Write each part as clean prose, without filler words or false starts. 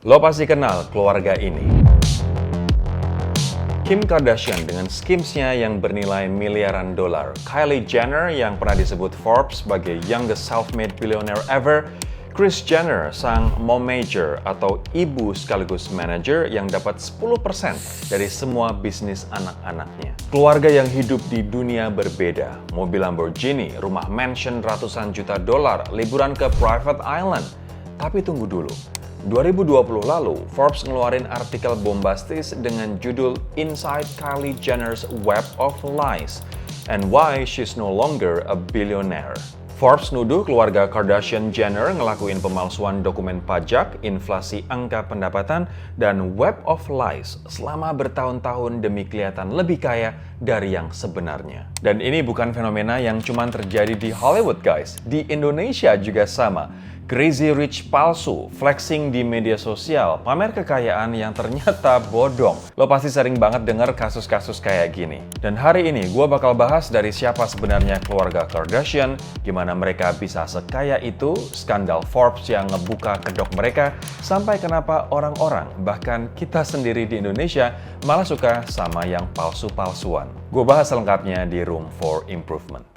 Lo pasti kenal keluarga ini. Kim Kardashian dengan skimsnya yang bernilai miliaran dolar. Kylie Jenner yang pernah disebut Forbes sebagai youngest self-made billionaire ever. Kris Jenner, sang momager atau ibu sekaligus manager yang dapat 10% dari semua bisnis anak-anaknya. Keluarga yang hidup di dunia berbeda. Mobil Lamborghini, rumah mansion ratusan juta dolar, liburan ke private island. Tapi tunggu dulu. 2020 lalu, Forbes ngeluarin artikel bombastis dengan judul Inside Kylie Jenner's Web of Lies and Why She's No Longer a Billionaire. Forbes nuduh keluarga Kardashian Jenner ngelakuin pemalsuan dokumen pajak, inflasi angka pendapatan, dan Web of Lies selama bertahun-tahun demi kelihatan lebih kaya dari yang sebenarnya. Dan ini bukan fenomena yang cuma terjadi di Hollywood, guys. Di Indonesia juga sama. Crazy Rich palsu, flexing di media sosial, pamer kekayaan yang ternyata bodong. Lo pasti sering banget denger kasus-kasus kayak gini. Dan hari ini gue bakal bahas dari siapa sebenarnya keluarga Kardashian, gimana mereka bisa sekaya itu, skandal Forbes yang ngebuka kedok mereka, sampai kenapa orang-orang, bahkan kita sendiri di Indonesia, malah suka sama yang palsu-palsuan. Gue bahas selengkapnya di Room for Improvement.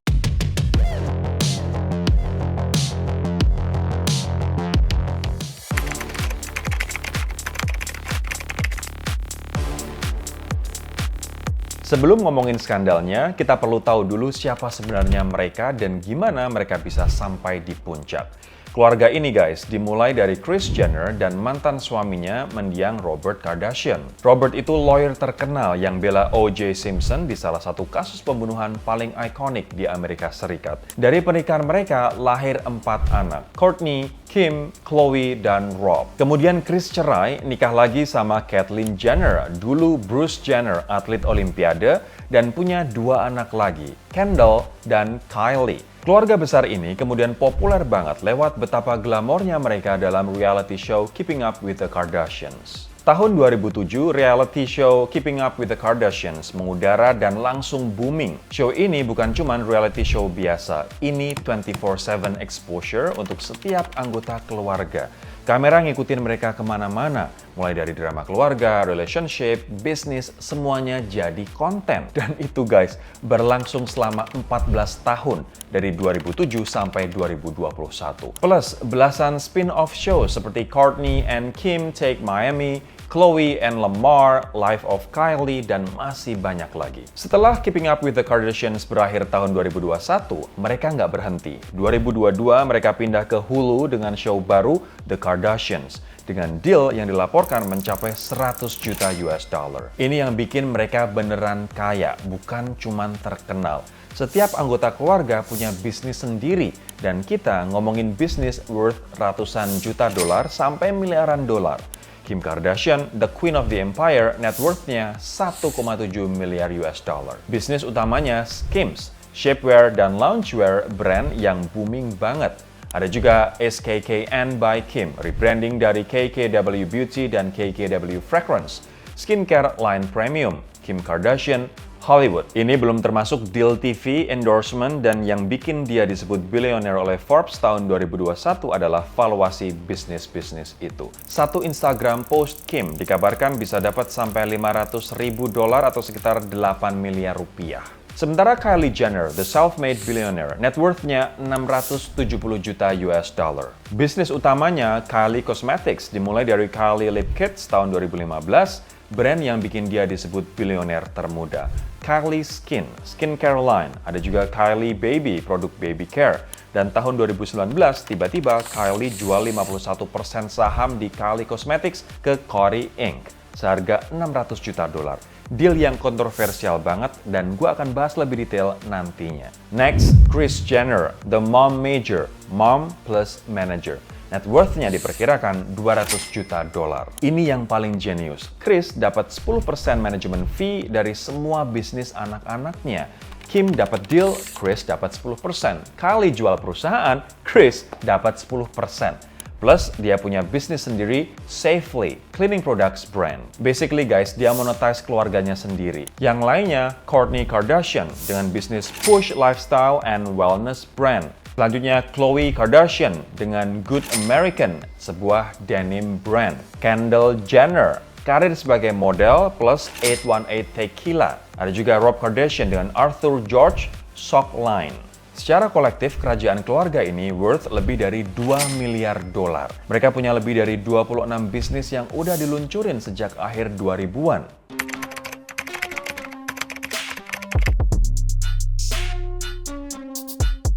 Sebelum ngomongin skandalnya, kita perlu tahu dulu siapa sebenarnya mereka dan gimana mereka bisa sampai di puncak. Keluarga ini guys, dimulai dari Kris Jenner dan mantan suaminya mendiang Robert Kardashian. Robert itu lawyer terkenal yang bela O.J. Simpson di salah satu kasus pembunuhan paling ikonik di Amerika Serikat. Dari pernikahan mereka lahir 4 anak, Kourtney, Kim, Khloe, dan Rob. Kemudian Kris cerai, nikah lagi sama Caitlyn Jenner, dulu Bruce Jenner, atlet Olimpiade, dan punya 2 anak lagi, Kendall dan Kylie. Keluarga besar ini kemudian populer banget lewat betapa glamornya mereka dalam reality show Keeping Up with the Kardashians. Tahun 2007, reality show Keeping Up with the Kardashians mengudara dan langsung booming. Show ini bukan cuma reality show biasa, ini 24/7 exposure untuk setiap anggota keluarga. Kamera ngikutin mereka kemana-mana, mulai dari drama keluarga, relationship, bisnis, semuanya jadi konten. Dan itu guys, berlangsung selama 14 tahun, dari 2007 sampai 2021. Plus, belasan spin-off show seperti Kourtney and Kim Take Miami, Khloe and Lamar, Life of Kylie, dan masih banyak lagi. Setelah Keeping Up with the Kardashians berakhir tahun 2021, mereka nggak berhenti. 2022 mereka pindah ke Hulu dengan show baru The Kardashians, dengan deal yang dilaporkan mencapai 100 juta US dollar. Ini yang bikin mereka beneran kaya, bukan cuman terkenal. Setiap anggota keluarga punya bisnis sendiri, dan kita ngomongin bisnis worth ratusan juta dolar sampai miliaran dolar. Kim Kardashian, the queen of the empire, net worth-nya 1,7 miliar US dollar. Bisnis utamanya Skims, shapewear dan loungewear brand yang booming banget. Ada juga SKKN by Kim, rebranding dari KKW Beauty dan KKW Fragrance. Skincare line premium, Kim Kardashian, Hollywood. Ini belum termasuk deal TV, endorsement, dan yang bikin dia disebut billionaire oleh Forbes tahun 2021 adalah valuasi bisnis-bisnis itu. Satu Instagram post Kim dikabarkan bisa dapat sampai 500 ribu dolar atau sekitar 8 miliar rupiah. Sementara Kylie Jenner, the self-made billionaire, net worth-nya 670 juta US dollar. Bisnis utamanya Kylie Cosmetics dimulai dari Kylie Lip Kits tahun 2015, brand yang bikin dia disebut billionaire termuda. Kylie Skin, skincare line. Ada juga Kylie Baby, produk baby care. Dan tahun 2019, tiba-tiba Kylie jual 51% saham di Kylie Cosmetics ke Coty Inc. seharga 600 juta dolar. Deal yang kontroversial banget dan gue akan bahas lebih detail nantinya. Next, Kris Jenner, the mom major, mom plus manager. Net worth-nya diperkirakan 200 juta dolar. Ini yang paling jenius. Kris dapat 10% manajemen fee dari semua bisnis anak-anaknya. Kim dapat deal, Kris dapat 10%. Kylie jual perusahaan, Kris dapat 10%. Plus, dia punya bisnis sendiri, Safely, cleaning products brand. Basically guys, dia monetize keluarganya sendiri. Yang lainnya, Kourtney Kardashian dengan bisnis Push Lifestyle and Wellness brand. Selanjutnya Khloe Kardashian dengan Good American, sebuah denim brand. Kendall Jenner, karir sebagai model plus 818 Tequila. Ada juga Rob Kardashian dengan Arthur George Sock Line. Secara kolektif, kerajaan keluarga ini worth lebih dari 2 miliar dolar. Mereka punya lebih dari 26 bisnis yang udah diluncurin sejak akhir 2000-an.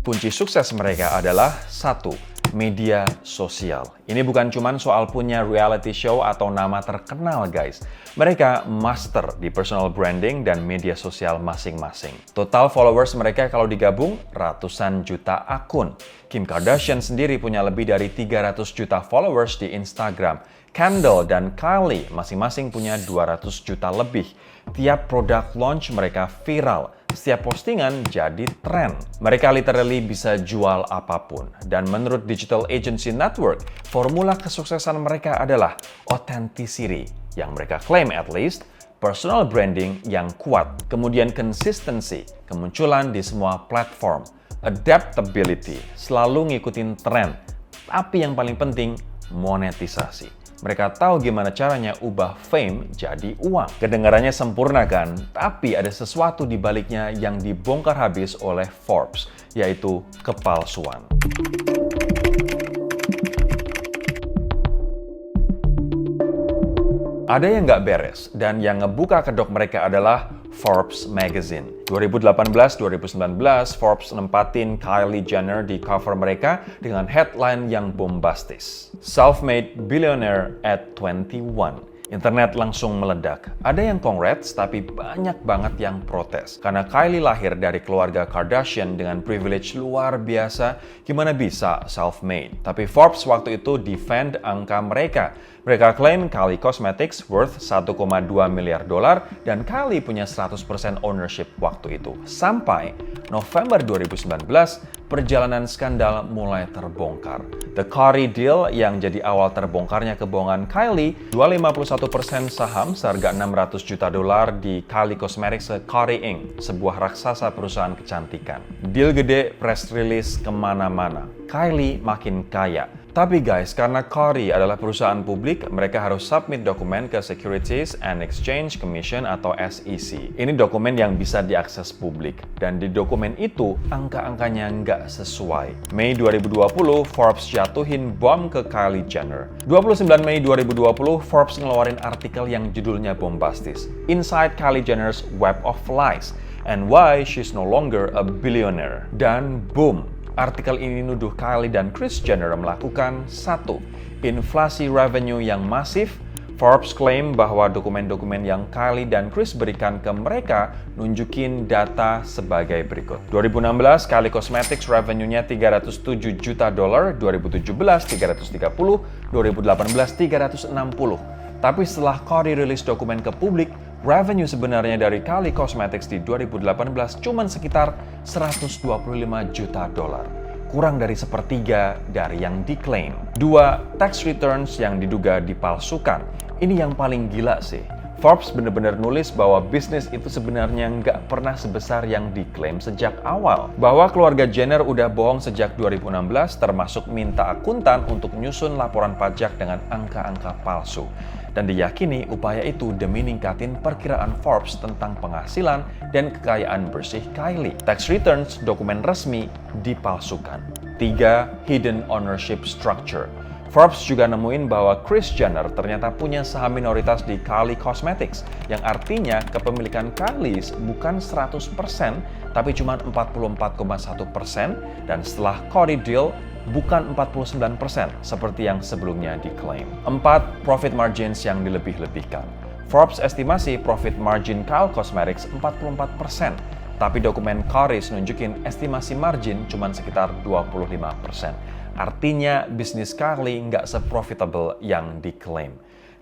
Kunci sukses mereka adalah 1. Media sosial. Ini bukan cuma soal punya reality show atau nama terkenal, guys. Mereka master di personal branding dan media sosial masing-masing. Total followers mereka kalau digabung ratusan juta akun. Kim Kardashian sendiri punya lebih dari 300 juta followers di Instagram. Kendall dan Kylie masing-masing punya 200 juta lebih. Tiap produk launch mereka viral. Setiap postingan jadi tren. Mereka literally bisa jual apapun. Dan menurut Digital Agency Network, formula kesuksesan mereka adalah authenticity, yang mereka klaim at least, personal branding yang kuat, kemudian consistency, kemunculan di semua platform, adaptability, selalu ngikutin tren, tapi yang paling penting, monetisasi. Mereka tahu gimana caranya ubah fame jadi uang. Kedengarannya sempurna kan? Tapi ada sesuatu di baliknya yang dibongkar habis oleh Forbes, yaitu kepalsuan. Ada yang nggak beres, dan yang ngebuka kedok mereka adalah Forbes Magazine. 2018-2019, Forbes nempatin Kylie Jenner di cover mereka dengan headline yang bombastis. Self-made billionaire at 21. Internet langsung meledak. Ada yang congrats, tapi banyak banget yang protes. Karena Kylie lahir dari keluarga Kardashian dengan privilege luar biasa, gimana bisa self-made? Tapi Forbes waktu itu defend angka mereka. Mereka klaim Kylie Cosmetics worth 1,2 miliar dolar dan Kylie punya 100% ownership waktu itu. Sampai November 2019, perjalanan skandal mulai terbongkar. The Coty Deal yang jadi awal terbongkarnya kebohongan Kylie, jual 51% saham seharga 600 juta dolar di Kylie Cosmetics ke Coty Inc., sebuah raksasa perusahaan kecantikan. Deal gede, press release kemana-mana. Kylie makin kaya. Tapi guys, karena Coty adalah perusahaan publik, mereka harus submit dokumen ke Securities and Exchange Commission atau SEC. Ini dokumen yang bisa diakses publik. Dan di dokumen itu, angka-angkanya nggak sesuai. Mei 2020, Forbes jatuhin bom ke Kylie Jenner. 29 Mei 2020, Forbes ngeluarin artikel yang judulnya bombastis. Inside Kylie Jenner's Web of Lies and Why She's No Longer a Billionaire. Dan boom! Artikel ini nuduh Kylie dan Kris Jenner melakukan 1. Inflasi revenue yang masif. Forbes klaim bahwa dokumen-dokumen yang Kylie dan Kris berikan ke mereka nunjukin data sebagai berikut. 2016, Kylie Cosmetics revenue-nya 307 juta dolar, 2017 330, 2018 360. Tapi setelah Coty rilis dokumen ke publik, revenue sebenarnya dari Kylie Cosmetics di 2018 cuma sekitar 125 juta dolar. Kurang dari sepertiga dari yang diklaim. 2. Tax returns yang diduga dipalsukan. Ini yang paling gila sih. Forbes benar-benar nulis bahwa bisnis itu sebenarnya nggak pernah sebesar yang diklaim sejak awal. Bahwa keluarga Jenner udah bohong sejak 2016, termasuk minta akuntan untuk nyusun laporan pajak dengan angka-angka palsu. Dan diyakini upaya itu demi ningkatin perkiraan Forbes tentang penghasilan dan kekayaan bersih Kylie. Tax returns, dokumen resmi, dipalsukan. 3. Hidden ownership structure. Forbes juga nemuin bahwa Kris Jenner ternyata punya saham minoritas di Kylie Cosmetics, yang artinya kepemilikan Kylie bukan 100%, tapi cuma 44,1%, dan setelah Coty Deal, bukan 49% seperti yang sebelumnya diklaim. 4. Profit margins yang dilebih-lebihkan. Forbes estimasi profit margin Kylie Cosmetics 44%, tapi dokumen Coty nunjukin estimasi margin cuma sekitar 25%. Artinya bisnis Kylie nggak se-profitable yang diklaim.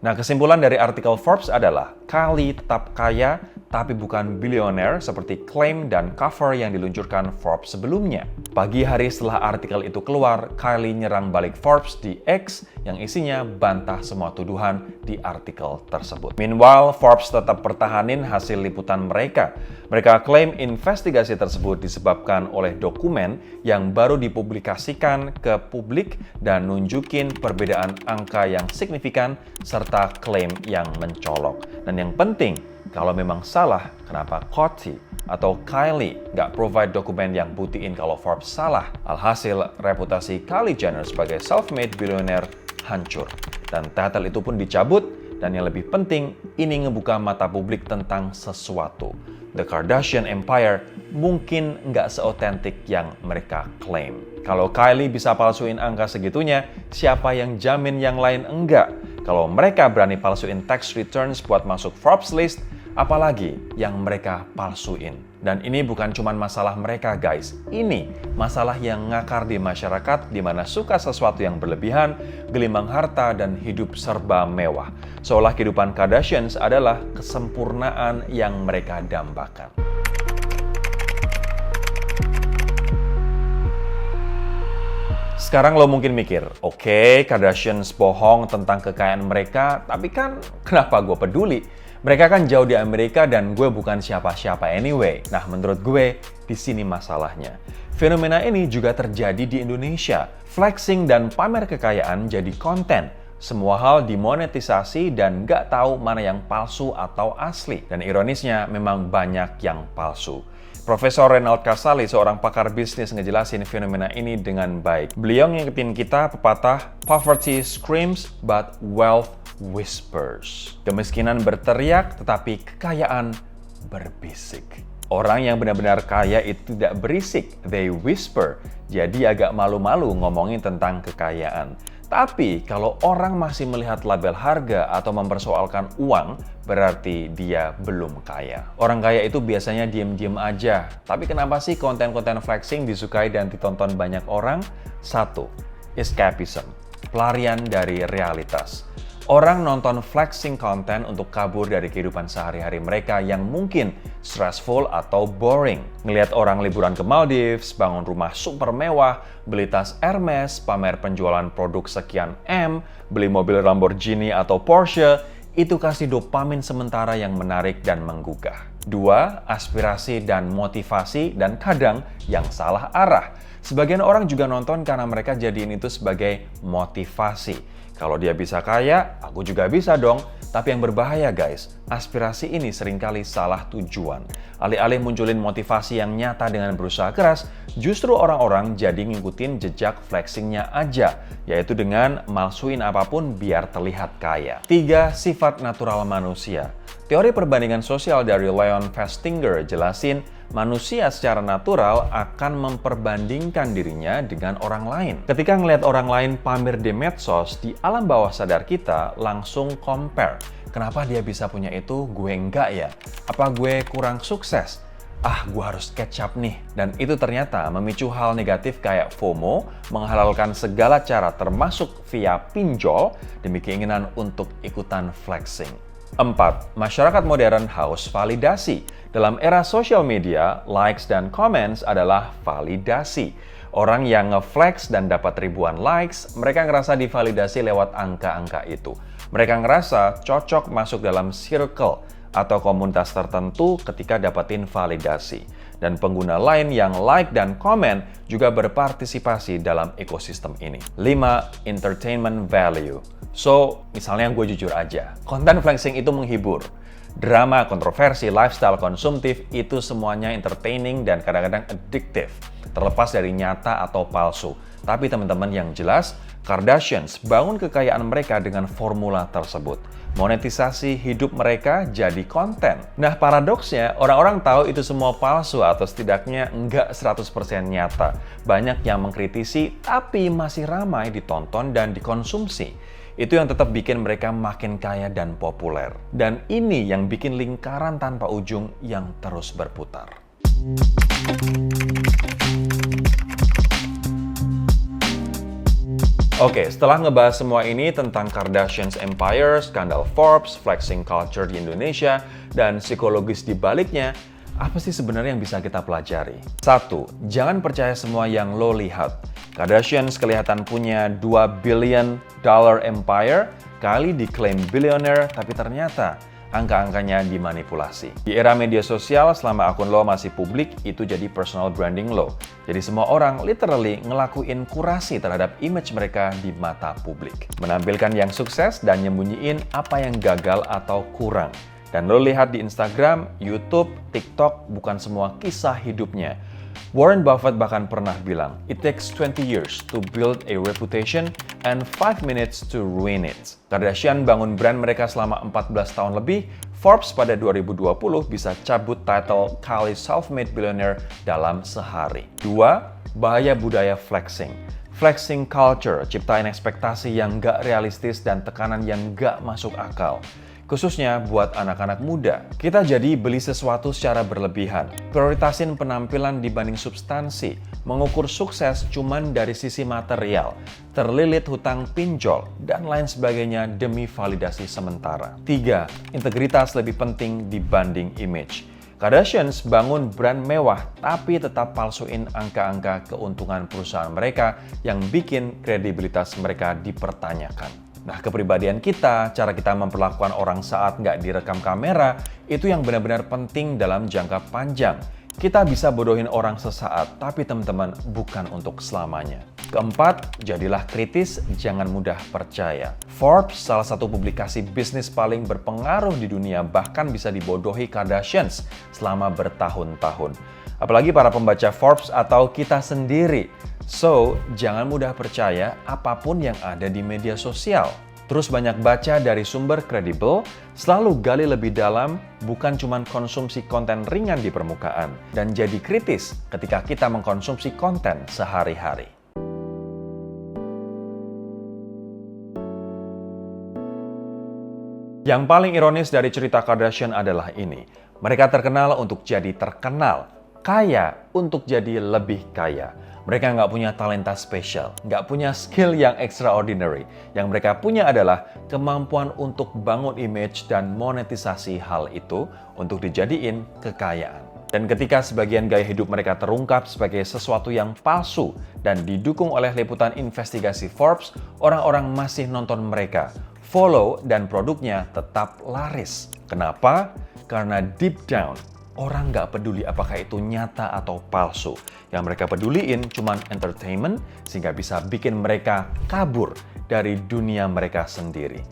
Nah, kesimpulan dari artikel Forbes adalah Kylie tetap kaya tapi bukan bilioner seperti klaim dan cover yang diluncurkan Forbes sebelumnya. Pagi hari setelah artikel itu keluar, Kylie nyerang balik Forbes di X yang isinya bantah semua tuduhan di artikel tersebut. Meanwhile, Forbes tetap pertahanin hasil liputan mereka. Mereka klaim investigasi tersebut disebabkan oleh dokumen yang baru dipublikasikan ke publik dan nunjukin perbedaan angka yang signifikan serta klaim yang mencolok. Dan yang penting, kalau memang salah, kenapa Kourtney atau Kylie nggak provide dokumen yang buktiin kalau Forbes salah? Alhasil, reputasi Kylie Jenner sebagai self-made billionaire hancur. Dan title itu pun dicabut, dan yang lebih penting, ini ngebuka mata publik tentang sesuatu. The Kardashian Empire mungkin nggak seotentik yang mereka klaim. Kalau Kylie bisa palsuin angka segitunya, siapa yang jamin yang lain enggak? Kalau mereka berani palsuin tax returns buat masuk Forbes list, apalagi yang mereka palsuin. Dan ini bukan cuma masalah mereka, guys. Ini masalah yang ngakar di masyarakat di mana suka sesuatu yang berlebihan, gelimang harta, dan hidup serba mewah. Seolah kehidupan Kardashians adalah kesempurnaan yang mereka dambakan. Sekarang lo mungkin mikir, oke, Kardashians bohong tentang kekayaan mereka, tapi kan kenapa gue peduli? Mereka kan jauh di Amerika dan gue bukan siapa-siapa anyway. Nah, menurut gue, di sini masalahnya. Fenomena ini juga terjadi di Indonesia. Flexing dan pamer kekayaan jadi konten. Semua hal dimonetisasi dan nggak tahu mana yang palsu atau asli. Dan ironisnya, memang banyak yang palsu. Profesor Renald Kasali, seorang pakar bisnis, ngejelasin fenomena ini dengan baik. Beliau ngingetin kita pepatah, "Poverty screams but wealth whispers." Kemiskinan berteriak, tetapi kekayaan berbisik. Orang yang benar-benar kaya itu tidak berisik, they whisper. Jadi agak malu-malu ngomongin tentang kekayaan. Tapi kalau orang masih melihat label harga atau mempersoalkan uang, berarti dia belum kaya. Orang kaya itu biasanya diem-diem aja. Tapi kenapa sih konten-konten flexing disukai dan ditonton banyak orang? 1. Escapism. Pelarian dari realitas. Orang nonton flexing konten untuk kabur dari kehidupan sehari-hari mereka yang mungkin stressful atau boring. Ngelihat orang liburan ke Maldives, bangun rumah super mewah, beli tas Hermes, pamer penjualan produk sekian M, beli mobil Lamborghini atau Porsche, itu kasih dopamin sementara yang menarik dan menggugah. 2. Aspirasi dan motivasi dan kadang yang salah arah. Sebagian orang juga nonton karena mereka jadiin itu sebagai motivasi. Kalau dia bisa kaya, aku juga bisa dong. Tapi yang berbahaya guys, aspirasi ini seringkali salah tujuan. Alih-alih munculin motivasi yang nyata dengan berusaha keras, justru orang-orang jadi ngikutin jejak flexingnya aja, yaitu dengan malsuin apapun biar terlihat kaya. 3. Sifat natural manusia. Teori perbandingan sosial dari Leon Festinger jelasin, manusia secara natural akan memperbandingkan dirinya dengan orang lain. Ketika ngelihat orang lain pamer di medsos, di alam bawah sadar kita langsung compare. Kenapa dia bisa punya itu, gue enggak ya? Apa gue kurang sukses? Gue harus catch up nih. Dan itu ternyata memicu hal negatif kayak FOMO, menghalalkan segala cara termasuk via pinjol demi keinginan untuk ikutan flexing. 4. Masyarakat modern haus validasi. Dalam era sosial media, likes dan comments adalah validasi. Orang yang nge-flex dan dapat ribuan likes, mereka ngerasa divalidasi lewat angka-angka itu. Mereka ngerasa cocok masuk dalam circle atau komunitas tertentu ketika dapatin validasi. Dan pengguna lain yang like dan komen juga berpartisipasi dalam ekosistem ini. 5. Entertainment value. So, misalnya gue jujur aja, konten flexing itu menghibur. Drama, kontroversi, lifestyle konsumtif itu semuanya entertaining dan kadang-kadang addictive, terlepas dari nyata atau palsu. Tapi teman-teman yang jelas, Kardashians bangun kekayaan mereka dengan formula tersebut. Monetisasi hidup mereka jadi konten. Nah, paradoksnya, orang-orang tahu itu semua palsu atau setidaknya enggak 100% nyata. Banyak yang mengkritisi, tapi masih ramai ditonton dan dikonsumsi. Itu yang tetap bikin mereka makin kaya dan populer. Dan ini yang bikin lingkaran tanpa ujung yang terus berputar. Oke, setelah ngebahas semua ini tentang Kardashian's Empire, skandal Forbes, flexing culture di Indonesia, dan psikologis di baliknya, apa sih sebenarnya yang bisa kita pelajari? 1. Jangan percaya semua yang lo lihat. Kardashians kelihatan punya $2 billion empire, kali diklaim billionaire, tapi ternyata angka-angkanya dimanipulasi. Di era media sosial, selama akun lo masih publik, itu jadi personal branding lo. Jadi semua orang literally ngelakuin kurasi terhadap image mereka di mata publik. Menampilkan yang sukses dan nyembunyiin apa yang gagal atau kurang. Dan lo lihat di Instagram, YouTube, TikTok, bukan semua kisah hidupnya. Warren Buffett bahkan pernah bilang, "It takes 20 years to build a reputation and 5 minutes to ruin it." Kardashian bangun brand mereka selama 14 tahun lebih. Forbes pada 2020 bisa cabut title Kylie Self-Made Billionaire dalam sehari. 2. Bahaya budaya flexing. Flexing culture, ciptain ekspektasi yang gak realistis dan tekanan yang gak masuk akal. Khususnya buat anak-anak muda. Kita jadi beli sesuatu secara berlebihan, prioritasin penampilan dibanding substansi, mengukur sukses cuman dari sisi material, terlilit hutang pinjol, dan lain sebagainya demi validasi sementara. 3. Integritas lebih penting dibanding image. Kardashians bangun brand mewah tapi tetap palsuin angka-angka keuntungan perusahaan mereka yang bikin kredibilitas mereka dipertanyakan. Nah, kepribadian kita, cara kita memperlakukan orang saat nggak direkam kamera, itu yang benar-benar penting dalam jangka panjang. Kita bisa bodohin orang sesaat, tapi teman-teman, bukan untuk selamanya. Keempat, jadilah kritis, jangan mudah percaya. Forbes, salah satu publikasi bisnis paling berpengaruh di dunia, bahkan bisa dibodohi Kardashians selama bertahun-tahun. Apalagi para pembaca Forbes atau kita sendiri. So, jangan mudah percaya apapun yang ada di media sosial. Terus banyak baca dari sumber kredibel, selalu gali lebih dalam, bukan cuma konsumsi konten ringan di permukaan. Dan jadi kritis ketika kita mengkonsumsi konten sehari-hari. Yang paling ironis dari cerita Kardashian adalah ini. Mereka terkenal untuk jadi terkenal, kaya untuk jadi lebih kaya. Mereka nggak punya talenta spesial, nggak punya skill yang extraordinary. Yang mereka punya adalah kemampuan untuk bangun image dan monetisasi hal itu untuk dijadiin kekayaan. Dan ketika sebagian gaya hidup mereka terungkap sebagai sesuatu yang palsu dan didukung oleh liputan investigasi Forbes, orang-orang masih nonton mereka, follow, dan produknya tetap laris. Kenapa? Karena deep down, orang nggak peduli apakah itu nyata atau palsu. Yang mereka peduliin cuman entertainment sehingga bisa bikin mereka kabur dari dunia mereka sendiri.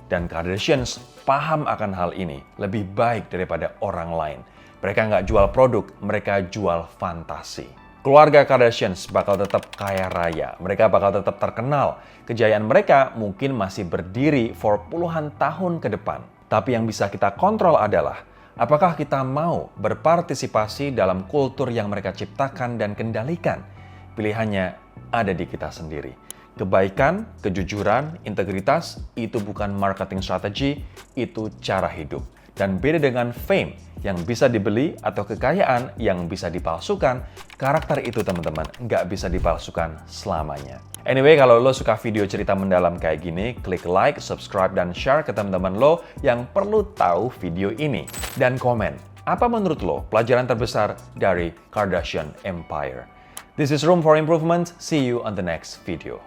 Dan Kardashians paham akan hal ini lebih baik daripada orang lain. Mereka nggak jual produk, mereka jual fantasi. Keluarga Kardashians bakal tetap kaya raya, mereka bakal tetap terkenal. Kejayaan mereka mungkin masih berdiri for puluhan tahun ke depan. Tapi yang bisa kita kontrol adalah apakah kita mau berpartisipasi dalam kultur yang mereka ciptakan dan kendalikan? Pilihannya ada di kita sendiri. Kebaikan, kejujuran, integritas, itu bukan marketing strategi, itu cara hidup. Dan beda dengan fame yang bisa dibeli atau kekayaan yang bisa dipalsukan, karakter itu teman-teman nggak bisa dipalsukan selamanya. Anyway, kalau lo suka video cerita mendalam kayak gini, klik like, subscribe, dan share ke teman-teman lo yang perlu tahu video ini. Dan komen, apa menurut lo pelajaran terbesar dari Kardashian Empire? This is Room for Improvement. See you on the next video.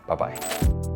Bye-bye.